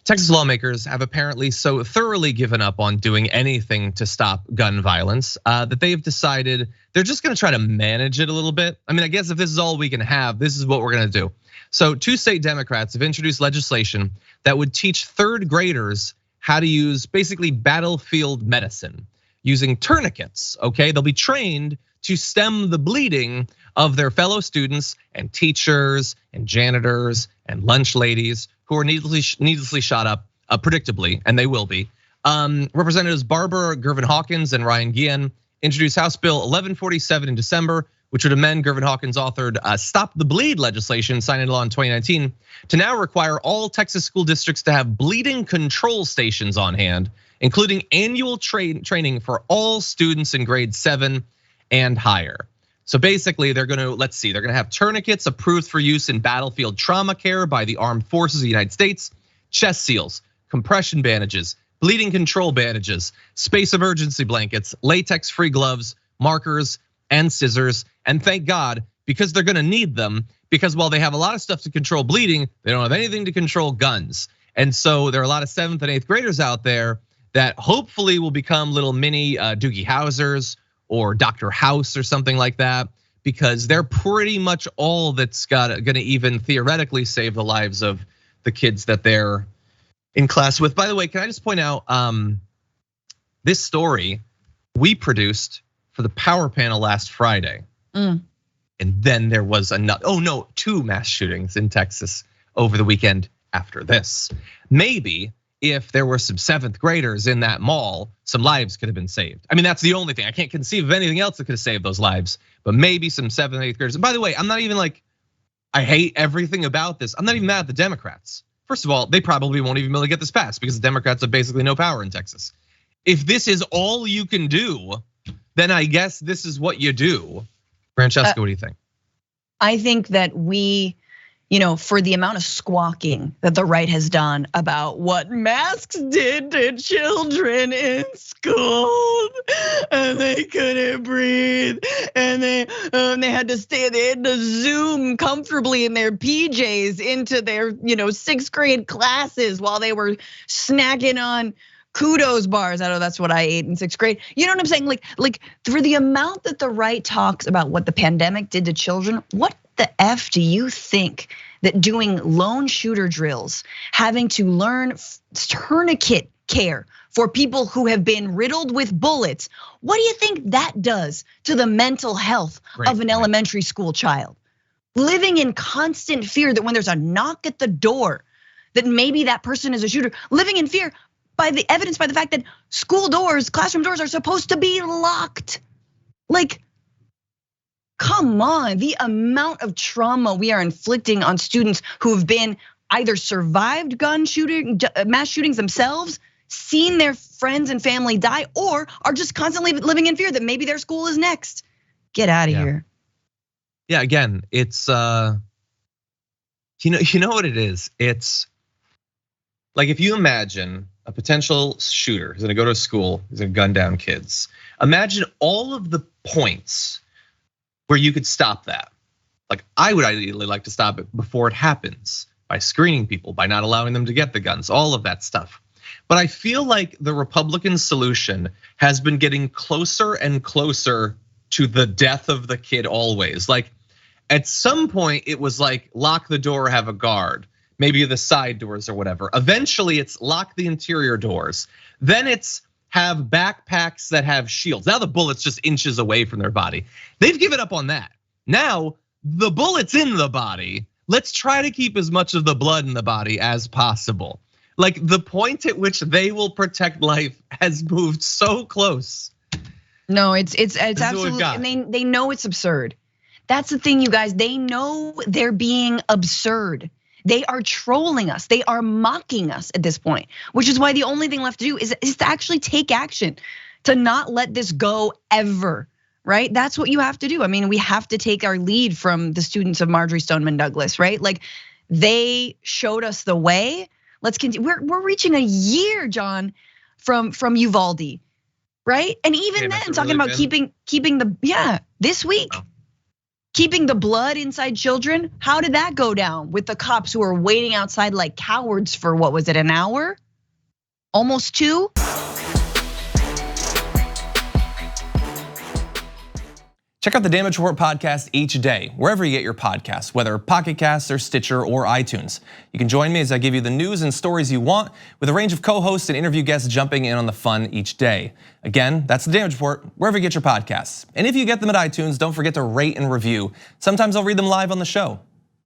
Texas lawmakers have apparently so thoroughly given up on doing anything to stop gun violence that they have decided they're just gonna try to manage it a little bit. I mean, I guess if this is all we can have, this is what we're gonna do. So 2 state Democrats have introduced legislation that would teach 3rd graders how to use basically battlefield medicine using tourniquets, okay? They'll be trained to stem the bleeding of their fellow students and teachers and janitors and lunch ladies who are needlessly shot up, predictably, and they will be. Representatives Barbara Gervin-Hawkins and Ryan Guillen introduced House Bill 1147 in December, which would amend Gervin-Hawkins' authored Stop the Bleed legislation signed into law in 2019 to now require all Texas school districts to have bleeding control stations on hand, including annual training for all students in grade 7 and higher. So basically they're gonna, they're gonna have tourniquets approved for use in battlefield trauma care by the Armed Forces of the United States, chest seals, compression bandages, bleeding control bandages, space emergency blankets, latex-free gloves, markers, and scissors. And thank God, because they're gonna need them, because while they have a lot of stuff to control bleeding, they don't have anything to control guns. And so there are a lot of 7th and 8th graders out there that hopefully will become little mini Doogie Housers or Dr. House or something like that, because they're pretty much all that's gonna even theoretically save the lives of the kids that they're in class with. By the way, can I just point out, this story we produced for the Power Panel last Friday. And then there was another, 2 mass shootings in Texas over the weekend after this. Maybe if there were some 7th graders in that mall, some lives could have been saved. I mean, that's the only thing. I can't conceive of anything else that could have saved those lives, but maybe some 7th and 8th graders. And by the way, I'm not even like, I hate everything about this. I'm not even mad at the Democrats. First of all, they probably won't even be able to get this passed because the Democrats have basically no power in Texas. If this is all you can do, then I guess this is what you do. Francesca, what do you think? I think that we, for the amount of squawking that the right has done about what masks did to children in school, and they couldn't breathe, and they had to Zoom comfortably in their PJs into their 6th grade classes while they were snacking on kudos bars. I know that's what I ate in 6th grade. You know what I'm saying? Like for the amount that the right talks about what the pandemic did to children, what the F do you think that doing lone shooter drills, having to learn tourniquet care for people who have been riddled with bullets, what do you think that does to the mental health of an elementary school child? Living in constant fear that when there's a knock at the door, that maybe that person is a shooter, living in fear by the evidence, by the fact that school doors, classroom doors are supposed to be locked. Like, come on, the amount of trauma we are inflicting on students who have been either survived mass shootings themselves, seen their friends and family die, or are just constantly living in fear that maybe their school is next. Get out of here. Yeah, again, it's you know what it is? It's like if you imagine a potential shooter who's gonna go to a school, who's gonna gun down kids. Imagine all of the points where you could stop that. Like I would ideally like to stop it before it happens by screening people, by not allowing them to get the guns, all of that stuff. But I feel like the Republican solution has been getting closer and closer to the death of the kid always. Like at some point it was like lock the door, have a guard. Maybe the side doors or whatever. Eventually it's lock the interior doors. Then it's have backpacks that have shields. Now the bullet's just inches away from their body. They've given up on that. Now the bullet's in the body. Let's try to keep as much of the blood in the body as possible. Like the point at which they will protect life has moved so close. No, it's absolutely, and they know it's absurd. That's the thing, you guys, they know they're being absurd. They are trolling us. They are mocking us at this point, which is why the only thing left to do is to actually take action, to not let this go ever, right? That's what you have to do. I mean, we have to take our lead from the students of Marjory Stoneman Douglas, right? Like they showed us the way. Let's continue. We're reaching a year, John, from Uvalde, right? And even then, talking about keeping the this week. Keeping the blood inside children, how did that go down with the cops who were waiting outside like cowards for what was it, an hour? Almost 2? Check out the Damage Report podcast each day, wherever you get your podcasts, whether Pocket Casts or Stitcher or iTunes. You can join me as I give you the news and stories you want, with a range of co-hosts and interview guests jumping in on the fun each day. Again, that's the Damage Report, wherever you get your podcasts. And if you get them at iTunes, don't forget to rate and review. Sometimes I'll read them live on the show.